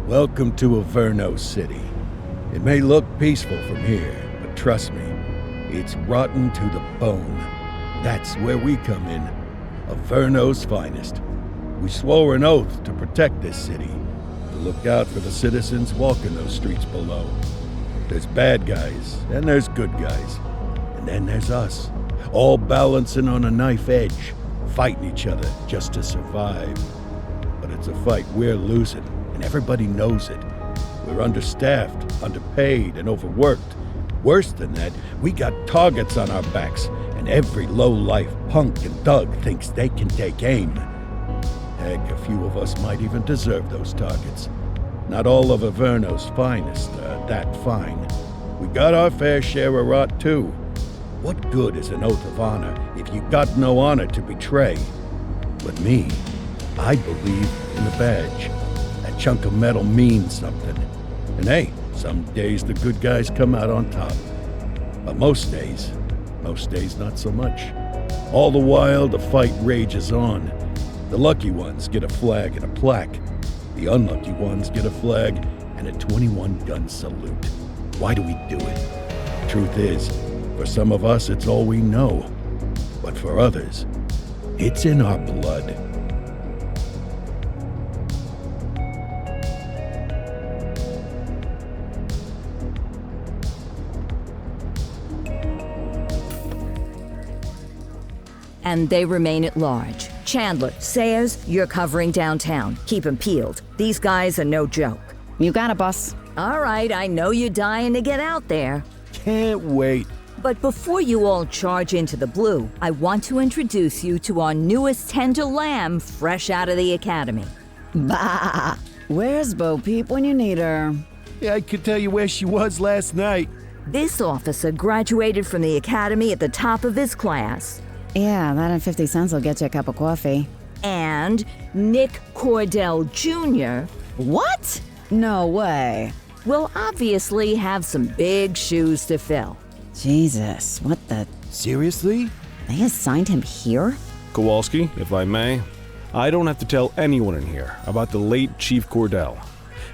Welcome to Averno City. It may look peaceful from here, but trust me, it's rotten to the bone. That's where we come in. Averno's finest. We swore an oath to protect this city, to look out for the citizens walking those streets below. There's bad guys, and there's good guys. And then there's us, all balancing on a knife edge, fighting each other just to survive. But it's a fight we're losing, and everybody knows it. We're understaffed, underpaid, and overworked. Worse than that, we got targets on our backs, and every low-life punk and thug thinks they can take aim. Heck, a few of us might even deserve those targets. Not all of Averno's finest are that fine. We got our fair share of rot, too. What good is an oath of honor if you got no honor to betray? But me, I believe in the badge. That chunk of metal means something. And hey, some days the good guys come out on top. But most days not so much. All the while, the fight rages on. The lucky ones get a flag and a plaque. The unlucky ones get a flag and a 21-gun salute. Why do we do it? Truth is, for some of us, it's all we know. But for others, it's in our blood. And they remain at large. Chandler, Sayers, you're covering downtown. Keep 'em peeled. These guys are no joke. You got it, boss. All right, I know you're dying to get out there. Can't wait. But before you all charge into the blue, I want to introduce you to our newest tender lamb fresh out of the academy. Bah! Where's Bo Peep when you need her? Yeah, I could tell you where she was last night. This officer graduated from the academy at the top of his class. Yeah, that and 50 cents will get you a cup of coffee. And Nick Cordell Jr. What? No way. will obviously have some big shoes to fill. Jesus, what the... Seriously? They assigned him here? Kowalski, if I may, I don't have to tell anyone in here about the late Chief Cordell,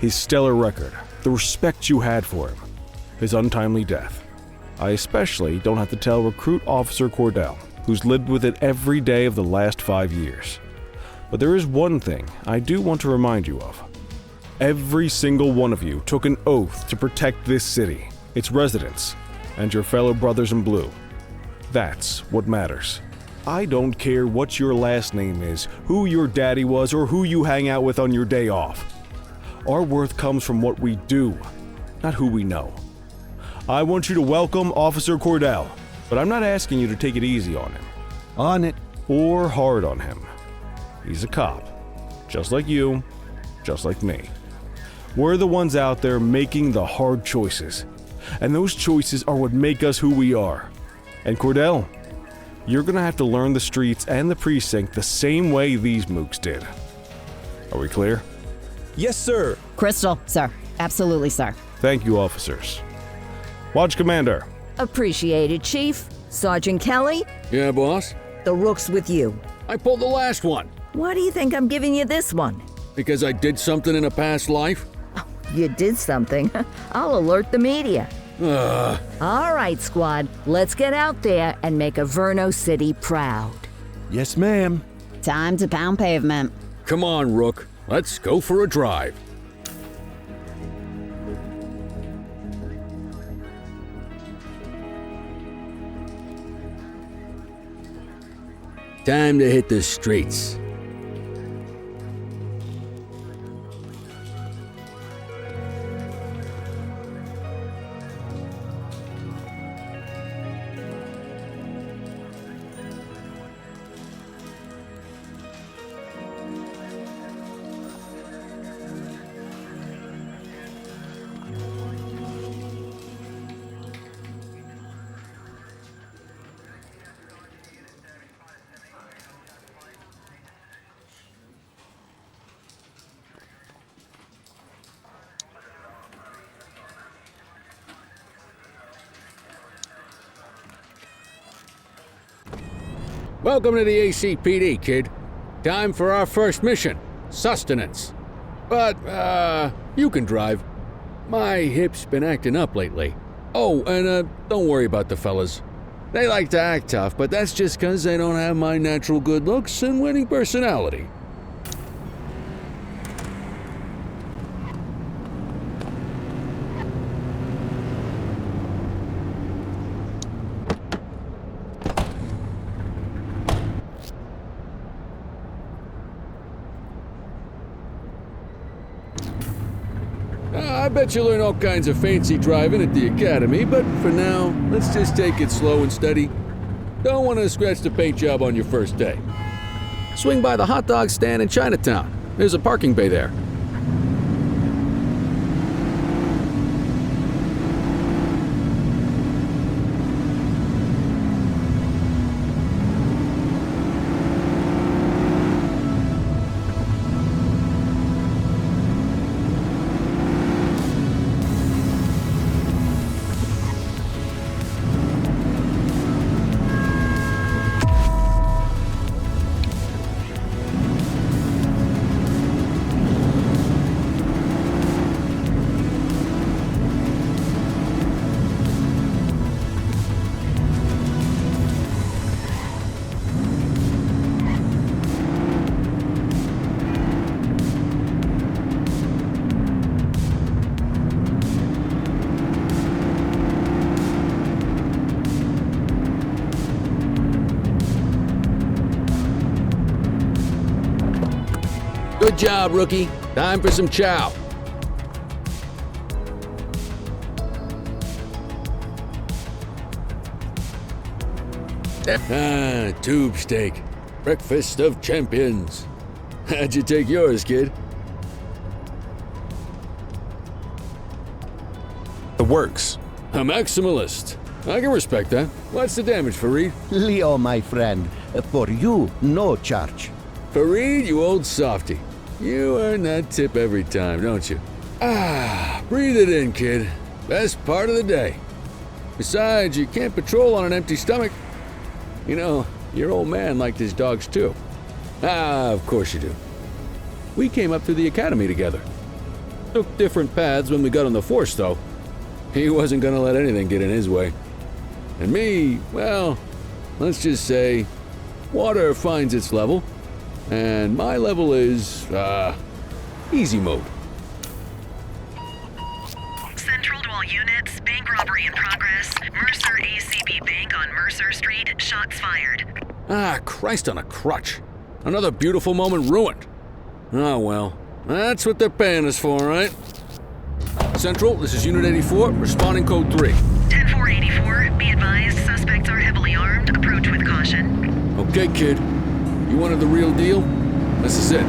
his stellar record, the respect you had for him, his untimely death. I especially don't have to tell Recruit Officer Cordell, who's lived with it every day of the last 5 years. But there is one thing I do want to remind you of. Every single one of you took an oath to protect this city, its residents, and your fellow brothers in blue. That's what matters. I don't care what your last name is, who your daddy was, or who you hang out with on your day off. Our worth comes from what we do, not who we know. I want you to welcome Officer Cordell, but I'm not asking you to take it easy on him. On it. Or hard on him. He's a cop, just like you, just like me. We're the ones out there making the hard choices, and those choices are what make us who we are. And Cordell, you're gonna have to learn the streets and the precinct the same way these mooks did. Are we clear? Yes, sir. Crystal, sir. Absolutely, sir. Thank you, officers. Watch Commander. Appreciated, Chief. Sergeant Kelly, Yeah, boss? the rook's with you. I pulled the last one. Why do you think I'm giving you this one? Because I did something in a past life? You did something. I'll alert the media. Ugh. All right, squad. Let's get out there and make Averno City proud. Yes, ma'am. Time to pound pavement. Come on, Rook. Let's go for a drive. Time to hit the streets. Welcome to the ACPD, kid. Time for our first mission, sustenance. But, you can drive. My hip's been acting up lately. Oh, and, don't worry about the fellas. They like to act tough, but that's just 'cause they don't have my natural good looks and winning personality. I bet you learn all kinds of fancy driving at the academy, but for now, let's just take it slow and steady. Don't want to scratch the paint job on your first day. Swing by the hot dog stand in Chinatown. There's a parking bay there. Good job, rookie. Time for some chow. Tube steak. Breakfast of champions. How'd you take yours, kid? The works. A maximalist. I can respect that. What's the damage, Fareed? Leo, my friend, for you, no charge. Fareed, you old softy. You earn that tip every time, don't you? Breathe it in, kid. Best part of the day. Besides, you can't patrol on an empty stomach. You know, your old man liked his dogs too. Of course you do. We came up through the academy together. Took different paths when we got on the force, though. He wasn't gonna let anything get in his way. And me, well, let's just say, water finds its level. And my level is, easy mode. Central to all units, bank robbery in progress. Mercer ACB Bank on Mercer Street, shots fired. Christ on a crutch. Another beautiful moment ruined. Oh well, that's what they're paying us for, right? Central, this is Unit 84, responding code 3. 10-484, be advised, suspects are heavily armed, approach with caution. Okay, kid. You wanted the real deal? This is it.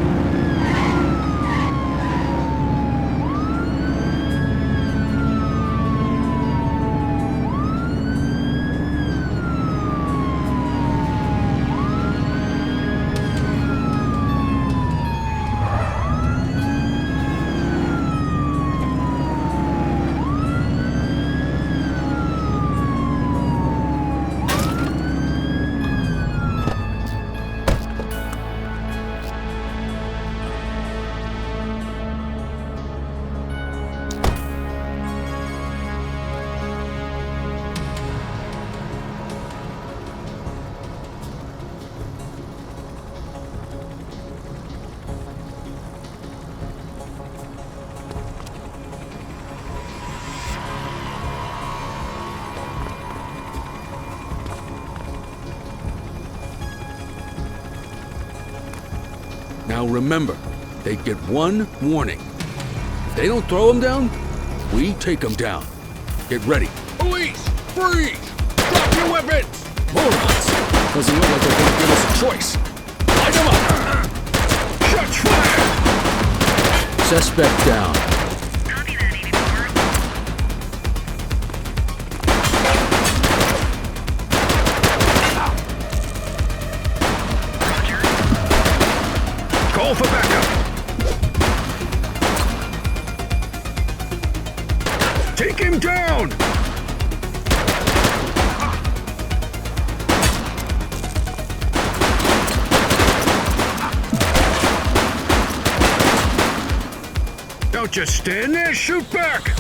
Now remember, they get one warning. If they don't throw them down, we take them down. Get ready. Police! Freeze! Drop your weapons! Morons! Doesn't look like they're gonna give us a choice. Light them up! Shots fired! Suspect down. Copy that, 84. Roger. Call for backup. Take him down! Don't just stand there, shoot back!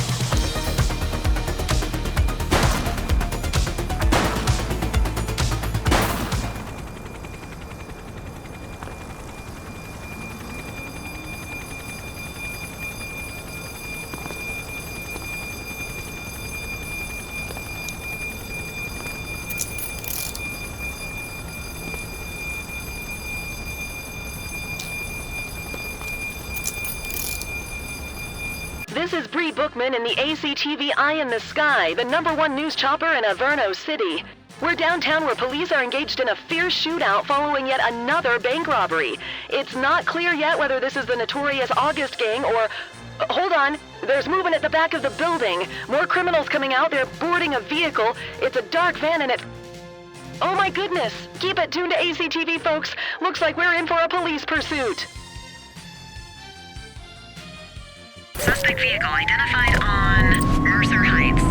This is Bree Bookman in the ACTV Eye in the Sky, the #1 news chopper in Averno City. We're downtown where police are engaged in a fierce shootout following yet another bank robbery. It's not clear yet whether this is the notorious August gang or... Hold on. There's movement at the back of the building. More criminals coming out. They're boarding a vehicle. It's a dark van and it... Oh my goodness. Keep it tuned to ACTV, folks. Looks like we're in for a police pursuit. Suspect vehicle identified on Mercer Heights.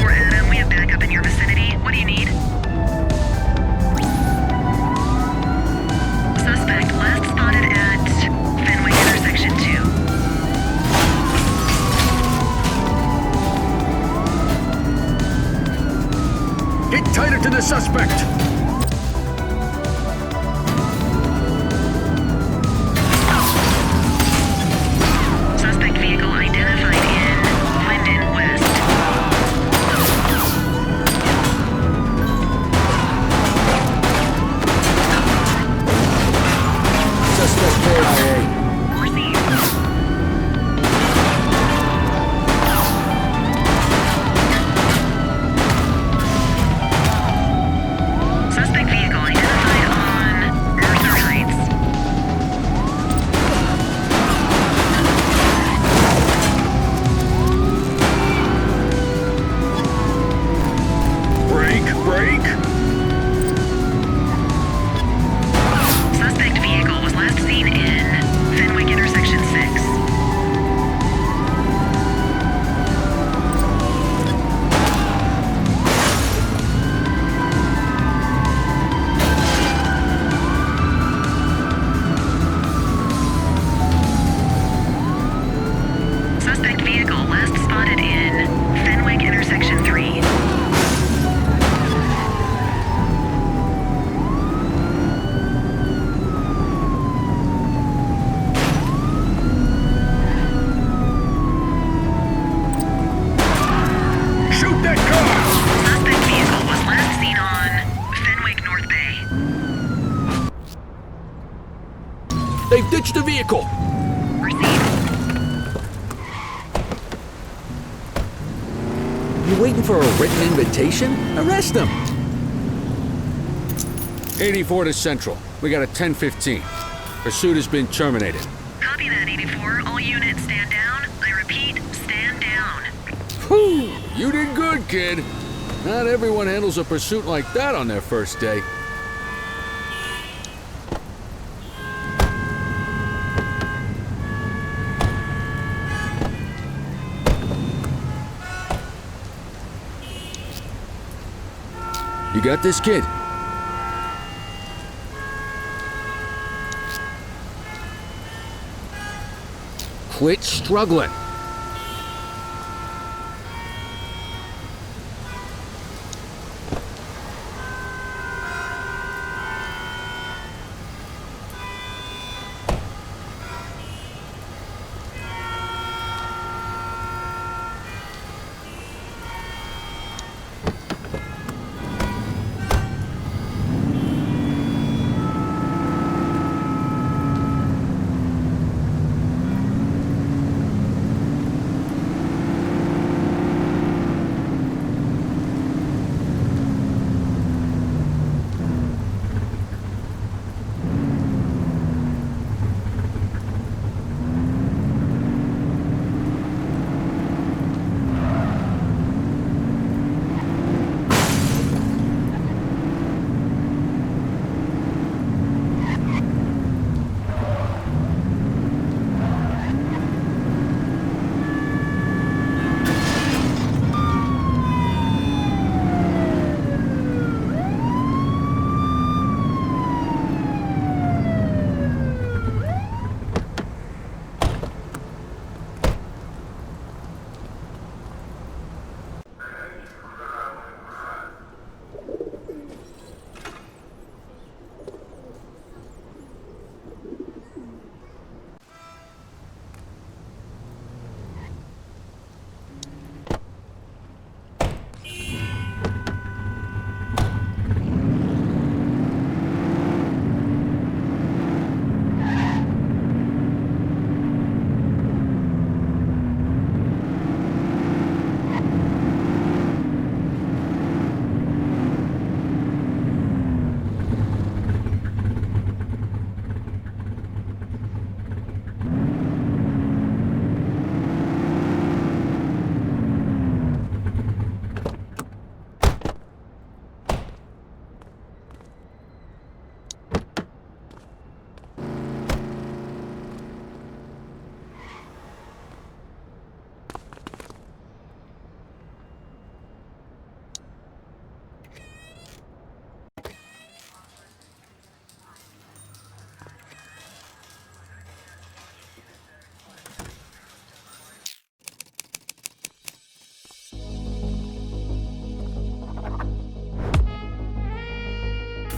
Adam, we have backup in your vicinity. What do you need? Suspect last spotted at Fenwick intersection 2. Get tighter to the suspect! Suspect vehicle identified in Linden West. Suspect KIA. Received. Suspect vehicle identified on Mercer Heights. Break! Suspect vehicle was last seen in Fenwick intersection 6. Suspect vehicle last spotted in Fenwick intersection 3. Shoot that car! Suspect vehicle was last seen on Fenwick North Bay. They've ditched the vehicle! Received. You waiting for a written invitation? Arrest them! 84 to Central. We got a 10:15. Pursuit has been terminated. Copy that, 84. All units stand down. I repeat, stand down. Whew! You did good, kid. Not everyone handles a pursuit like that on their first day. You got this, kid? Quit struggling.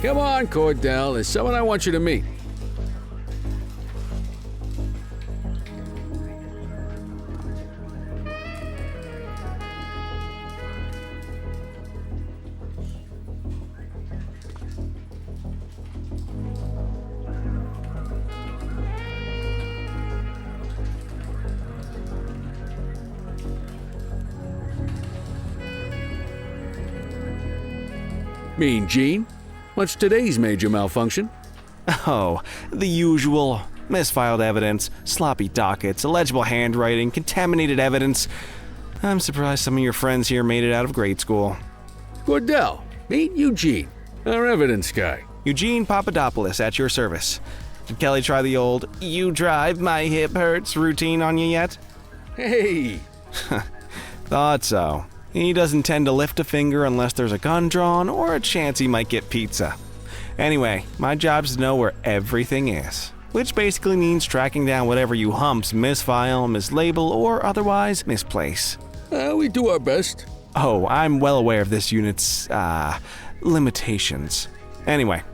Come on, Cordell. There's someone I want you to meet. Mean Gene? What's today's major malfunction? Oh, the usual. Misfiled evidence, sloppy dockets, illegible handwriting, contaminated evidence. I'm surprised some of your friends here made it out of grade school. Cordell, meet Eugene, our evidence guy. Eugene Papadopoulos at your service. Did Kelly try the old "you drive, my hip hurts" routine on you yet? Hey! Thought so. He doesn't tend to lift a finger unless there's a gun drawn or a chance he might get pizza. Anyway, my job's to know where everything is, which basically means tracking down whatever you humps misfile, mislabel, or otherwise misplace. We do our best. Oh, I'm well aware of this unit's, limitations. Anyway,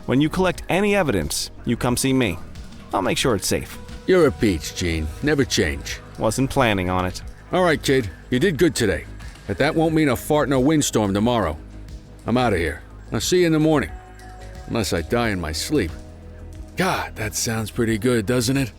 when you collect any evidence, you come see me. I'll make sure it's safe. You're a peach, Gene. Never change. Wasn't planning on it. All right, kid. You did good today. But that won't mean a fart in a windstorm tomorrow. I'm out of here. I'll see you in the morning. Unless I die in my sleep. God, that sounds pretty good, doesn't it?